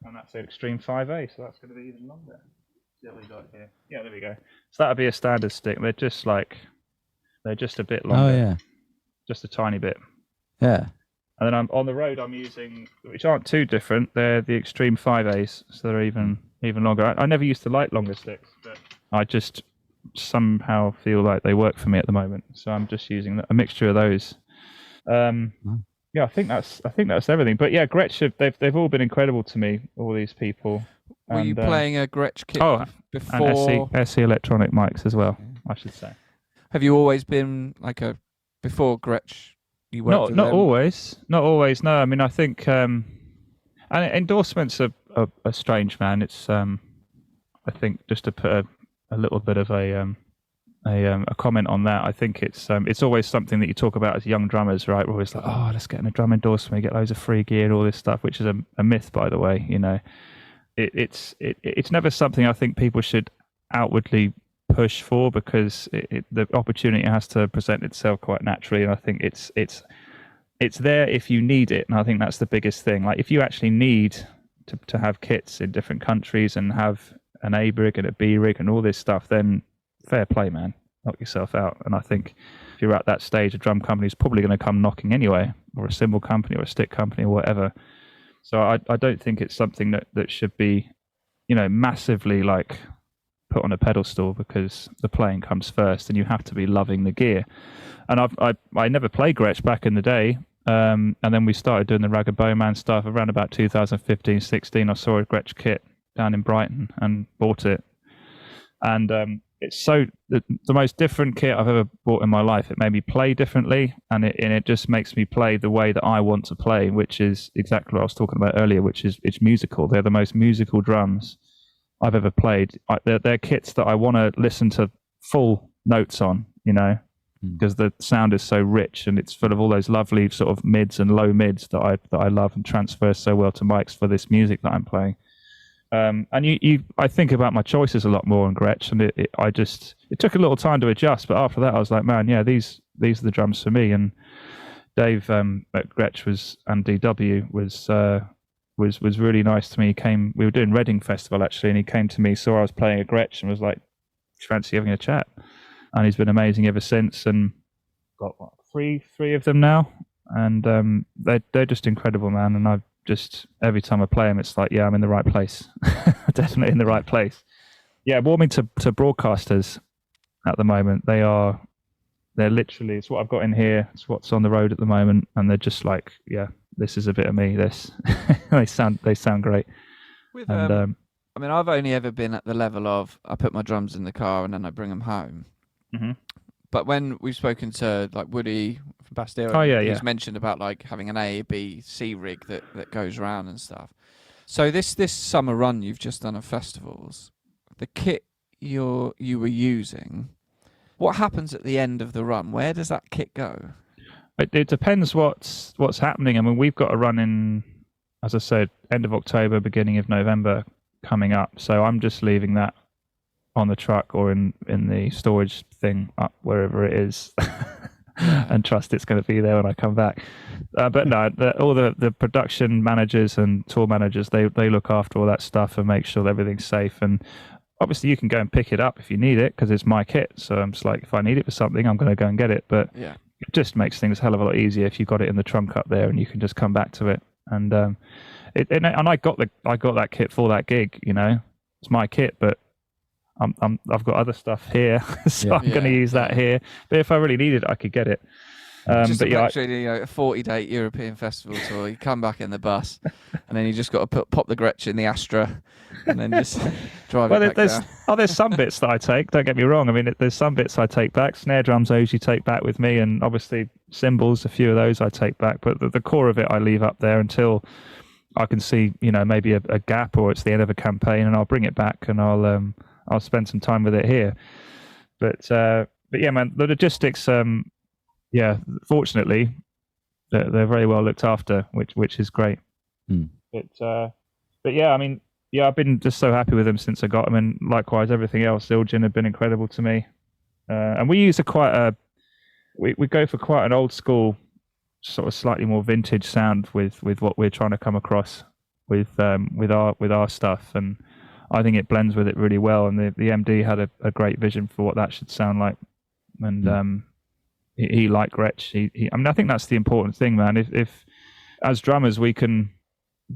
And that's an Extreme 5A, so that's going to be even longer. See what we got here. Yeah, there we go. So that'll be a standard stick. They're just a bit longer. Oh yeah, just a tiny bit. Yeah. And then I'm on the road. I'm using, which aren't too different. They're the Extreme 5As, so they're even longer. I never used to like longer sticks, but I just somehow feel like they work for me at the moment. So I'm just using a mixture of those. Yeah, I think that's everything. But yeah, Gretsch, they've all been incredible to me. All these people. Were you playing a Gretsch kit before? And SE electronic mics as well, I should say. Have you always been like before Gretsch? You worked not always. No, I mean I think and endorsements are strange, man. It's I think just to put a little bit of a comment on that. I think it's always something that you talk about as young drummers, right? We're always like, oh, let's get in a drum endorsement, get loads of free gear and all this stuff, which is a myth, by the way. You know, it's never something I think people should outwardly push for because the opportunity has to present itself quite naturally, and I think it's there if you need it, and I think that's the biggest thing. Like if you actually need to have kits in different countries and have an A rig and a B rig and all this stuff, then fair play, man. Knock yourself out. And I think if you're at that stage, a drum company is probably going to come knocking anyway, or a cymbal company or a stick company or whatever. So I don't think it's something that should be, massively like put on a pedestal because the playing comes first and you have to be loving the gear. And I never played Gretsch back in the day. And then we started doing the Rag & Bone Man stuff around about 2015, 16. I saw a Gretsch kit down in Brighton and bought it. And it's the most different kit I've ever bought in my life. It made me play differently, and it just makes me play the way that I want to play, which is exactly what I was talking about earlier, which is it's musical. They're the most musical drums I've ever played. They're kits that I want to listen to full notes on, because the sound is so rich and it's full of all those lovely sort of mids and low mids that I love and transfers so well to mics for this music that I'm playing. And I think about my choices a lot more on Gretsch, and it took a little time to adjust, but after that I was like, man, yeah, these are the drums for me. And Dave at Gretsch and DW was really nice to me. We were doing Reading Festival actually, and he came to me, saw I was playing a Gretsch, and was like, fancy having a chat. And he's been amazing ever since, and got three of them now, and they're just incredible, man. And I've just every time I play them, it's like, yeah, I'm in the right place. Definitely in the right place. Yeah, warming to broadcasters at the moment. They're literally, it's what I've got in here. It's what's on the road at the moment, and they're just like, yeah, this is a bit of me. This they sound great. I mean, I've only ever been at the level of I put my drums in the car and then I bring them home. Mm-hmm. But when we've spoken to like Woody from Bastille, he's mentioned about like having an A, B, C rig that goes around and stuff. So this summer run you've just done of festivals, the kit you were using, What happens at the end of the run? Where does that kit go? It depends what's happening. I mean, we've got a run in, as I said, end of October, beginning of November coming up. So I'm just leaving that on the truck or in the storage thing up wherever it is, and trust it's going to be there when I come back. But no, all the production managers and tour managers, they look after all that stuff and make sure that everything's safe. And obviously you can go and pick it up if you need it because it's my kit. So I'm just like, if I need it for something, I'm going to go and get it. But yeah. It just makes things a hell of a lot easier if you've got it in the trunk up there and you can just come back to it. And I got that kit for that gig. You know, it's my kit, but I've got other stuff here, so I'm going to use that here. But if I really needed it, I could get it. Just a 40-day European festival tour. You come back in the bus, and then you just got to pop the Gretsch in the Astra, and then just drive it back down. There's some bits that I take. Don't get me wrong. I mean, there's some bits I take back. Snare drums I usually take back with me, and obviously cymbals, a few of those I take back. But the core of it I leave up there until I can see, maybe a gap or it's the end of a campaign, and I'll bring it back and I'll spend some time with it here. But yeah, man, the logistics. Fortunately, they're very well looked after, which is great. But yeah, I mean, I've been just so happy with them since I got them, and likewise everything else. Ilgin have been incredible to me, and we use we go for quite an old school, sort of slightly more vintage sound with what we're trying to come across with our stuff, and I think it blends with it really well. And the MD had a great vision for what that should sound like, and he liked Gretsch. I mean, I think that's the important thing, man. If as drummers we can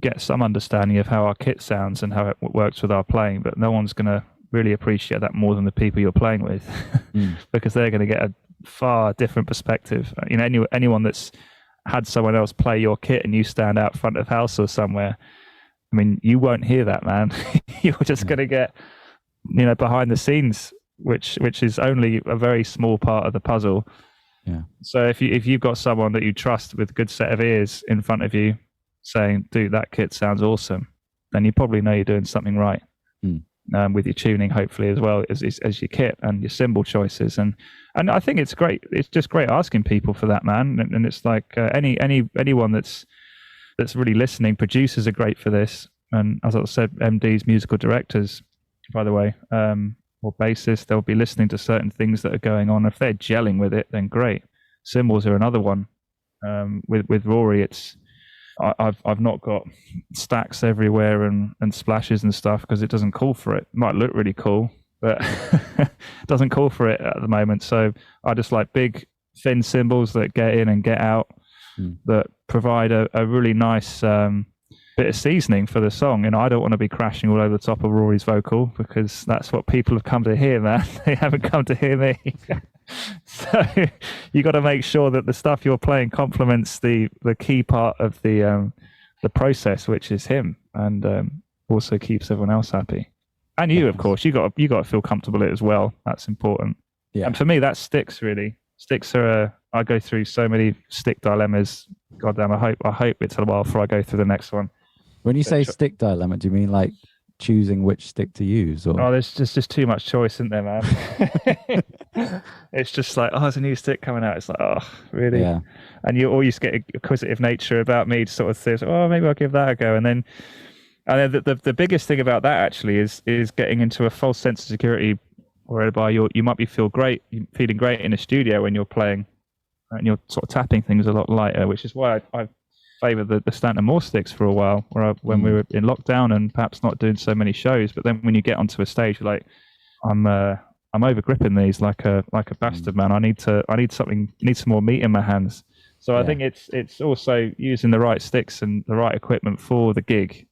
get some understanding of how our kit sounds and how it works with our playing, but no one's going to really appreciate that more than the people you're playing with, because they're going to get a far different perspective. Anyone that's had someone else play your kit and you stand out front of house or somewhere, I mean, you won't hear that, man. You're just going to get, behind the scenes, which is only a very small part of the puzzle. Yeah. So if you've got someone that you trust with a good set of ears in front of you saying, dude, that kit sounds awesome, then you probably know you're doing something right. With your tuning, hopefully, as well as your kit and your cymbal choices. And I think it's great. It's just great asking people for that, man. And it's like anyone that's really listening, producers are great for this. And as I said, MDs, musical directors, by the way, or bassists, they'll be listening to certain things that are going on. If they're gelling with it, then great. Cymbals are another one. With Rory, I've not got stacks everywhere and splashes and stuff because it doesn't call for it. It might look really cool, but it doesn't call for it at the moment. So I just like big, thin cymbals that get in and get out, that provide a really nice bit of seasoning for the song. And I don't want to be crashing all over the top of Rory's vocal, because that's what people have come to hear, man. They haven't come to hear me. So you got to make sure that the stuff you're playing complements the key part of the process, which is him, and also keeps everyone else happy. And you, of course, you got to feel comfortable with it as well. That's important. Yeah. And for me, that's sticks really. Sticks are I go through so many stick dilemmas. Goddamn, I hope it's a while before I go through the next one. When you say stick dilemma, do you mean like choosing which stick to use? Or? Oh, there's just too much choice, isn't there, man? It's just like, there's a new stick coming out. It's like, oh, really? Yeah. And you always get an acquisitive nature about me to sort of say, maybe I'll give that a go. And then the biggest thing about that actually is getting into a false sense of security, whereby you might be feeling great in the studio when you're playing, and you're sort of tapping things a lot lighter, which is why I favor the Stanton Moore sticks for a while, when we were in lockdown and perhaps not doing so many shows. But then when you get onto a stage, you're like, I'm over gripping these like a bastard, man. I need some more meat in my hands. So I think it's also using the right sticks and the right equipment for the gig,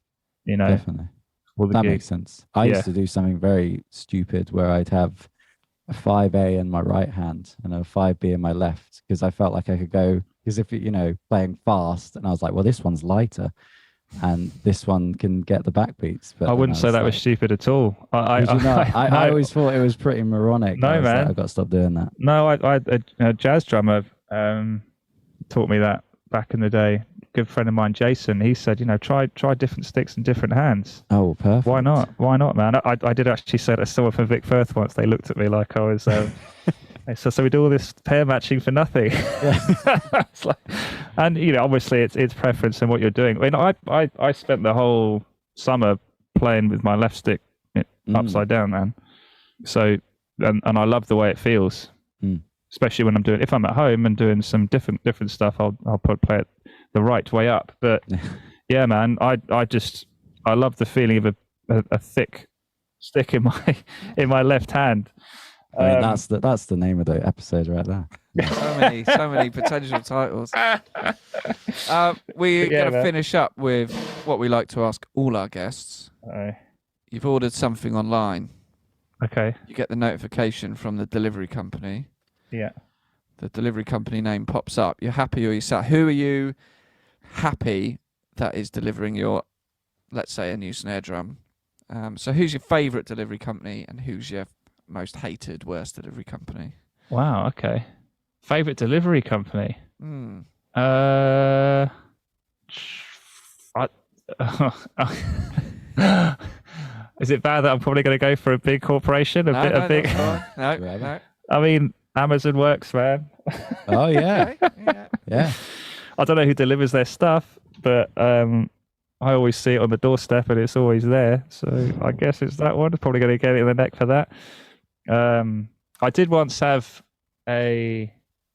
Definitely. That makes sense. I used to do something very stupid where I'd have a 5A in my right hand and a 5B in my left, because I felt like I could go, because if playing fast, and I was like, well, this one's lighter and this one can get the backbeats. But I wouldn't say that was stupid at all. I always thought it was pretty moronic. No, man. I got to stop doing that. No, a jazz drummer taught me that back in the day. Good friend of mine, Jason, he said, try different sticks in different hands. Oh, perfect. Why not, man? I did actually say that to someone from Vic Firth once. They looked at me like I was, So we do all this pair matching for nothing. It's like, and obviously it's preference and what you're doing. I mean, I spent the whole summer playing with my left stick upside down, man. So and I love the way it feels, especially when if I'm at home and doing some different stuff. I'll play it the right way up. But yeah, man, I love the feeling of a thick stick in my left hand. I mean, that's the name of the episode right there. So many potential titles. We're going to finish up with what we like to ask all our guests. You've ordered something online. Okay. You get the notification from the delivery company. Yeah. The delivery company name pops up. You're happy or you're sad? Who are you happy that is delivering your, let's say, a new snare drum? So who's your favourite delivery company and who's your most hated, worst delivery company? Wow, okay. Favourite delivery company? Is it bad that I'm probably going to go for a big corporation? No. I mean, Amazon works, man. Oh, yeah. Okay. Yeah. I don't know who delivers their stuff, but I always see it on the doorstep and it's always there. So I guess it's that one. Probably going to get it in the neck for that. I did once have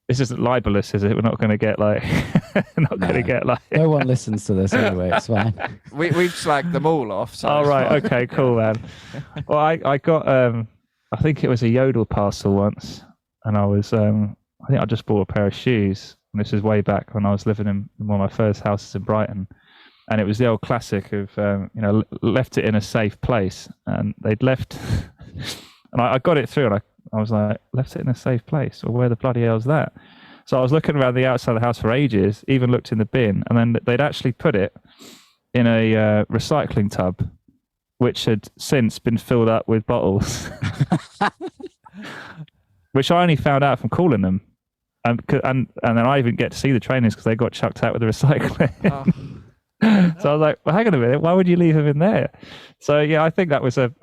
this isn't libelous, is it? We're not going to get like, no one listens to this anyway. It's fine. We've slagged them all off. So oh, right. Fine. Okay, cool, man. Well, I got, I think it was a Yodel parcel once, and I was, I think I just bought a pair of shoes, and this is way back when I was living in one of my first houses in Brighton, and it was the old classic of, left it in a safe place, and they'd left, and I got it through, and I was like, left it in a safe place? Or where the bloody hell's that? So I was looking around the outside of the house for ages, even looked in the bin, and then they'd actually put it in a recycling tub, which had since been filled up with bottles, which I only found out from calling them. And then I even get to see the trainers because they got chucked out with the recycling. So I was like, well, hang on a minute, why would you leave them in there? So yeah, I think that was a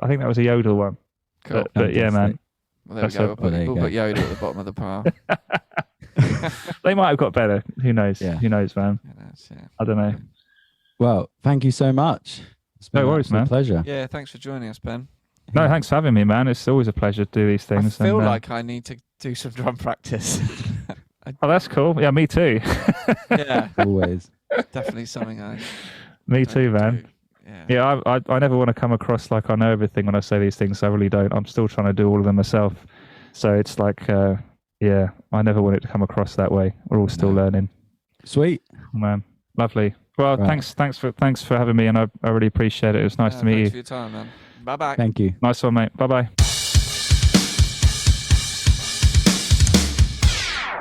Yodel one. Cool. But yeah, man. Well, there we go. We'll put Yodel at the bottom of the pile. They might have got better. Who knows? Yeah. Who knows, man? I don't know. Well, thank you so much. It's been no worries, man. A pleasure. Yeah, thanks for joining us, Ben. No, thanks for having me, man. It's always a pleasure to do these things. I feel like I need to do some drum practice. Oh, that's cool. Yeah, me too. Yeah. Always. Definitely something I... Me too, man. Do. Yeah, I never want to come across like I know everything when I say these things. So I really don't. I'm still trying to do all of them myself. So it's like, I never want it to come across that way. We're all still learning. Sweet, man. Lovely. Well, right. thanks for having me, and I really appreciate it. It was nice to meet you. Thanks for your time, man. Bye bye. Thank you. Nice one, mate. Bye bye.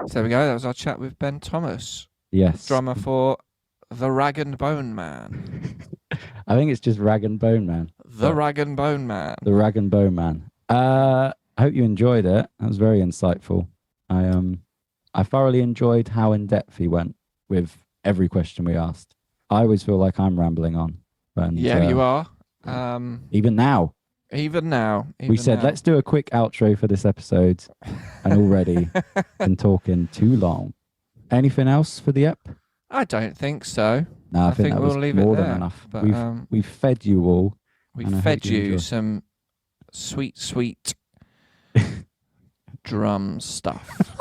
So there we go. That was our chat with Ben Thomas. Yes. Drummer for the Rag and Bone Man. I think it's just Rag and Bone Man. The Rag and Bone Man. The Rag and Bone Man. I hope you enjoyed it. That was very insightful. I thoroughly enjoyed how in depth he went with every question we asked. I always feel like I'm rambling on. And, you are. Even now. We said, let's do a quick outro for this episode, and already been talking too long. Anything else for the ep? I don't think so. No, I think that we'll was leave more it there, than enough. But, we've fed you all. We fed you some sweet drum stuff.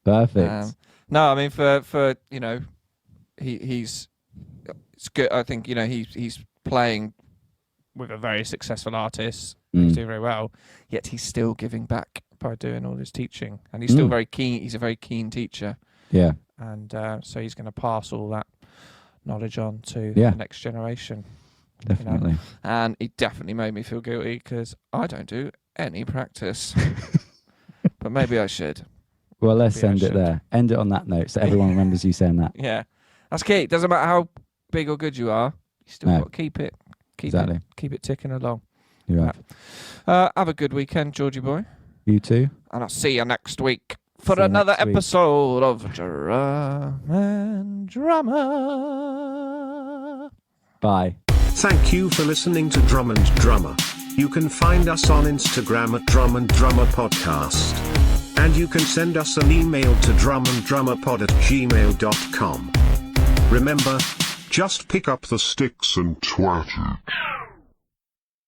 Perfect. No, I mean for he's it's good. I think he's playing with a very successful artist. He's doing very well, yet he's still giving back by doing all his teaching, and he's still very keen. He's a very keen teacher. Yeah. And so he's going to pass all that knowledge on to the next generation. Definitely. And he definitely made me feel guilty because I don't do any practice. But maybe I should. Well, let's end it there. End it on that note so everyone remembers you saying that. Yeah. That's key. It doesn't matter how big or good you are. You still got to keep it. Keep it ticking along. You're right. Have a good weekend, Georgie boy. You too. And I'll see you next week for another episode of Drum and Drummer. Bye. Thank you for listening to Drum and Drummer. You can find us on Instagram at Drum and Drummer Podcast. And you can send us an email to drumanddrummerpod@gmail.com. Remember, just pick up the sticks and twat it.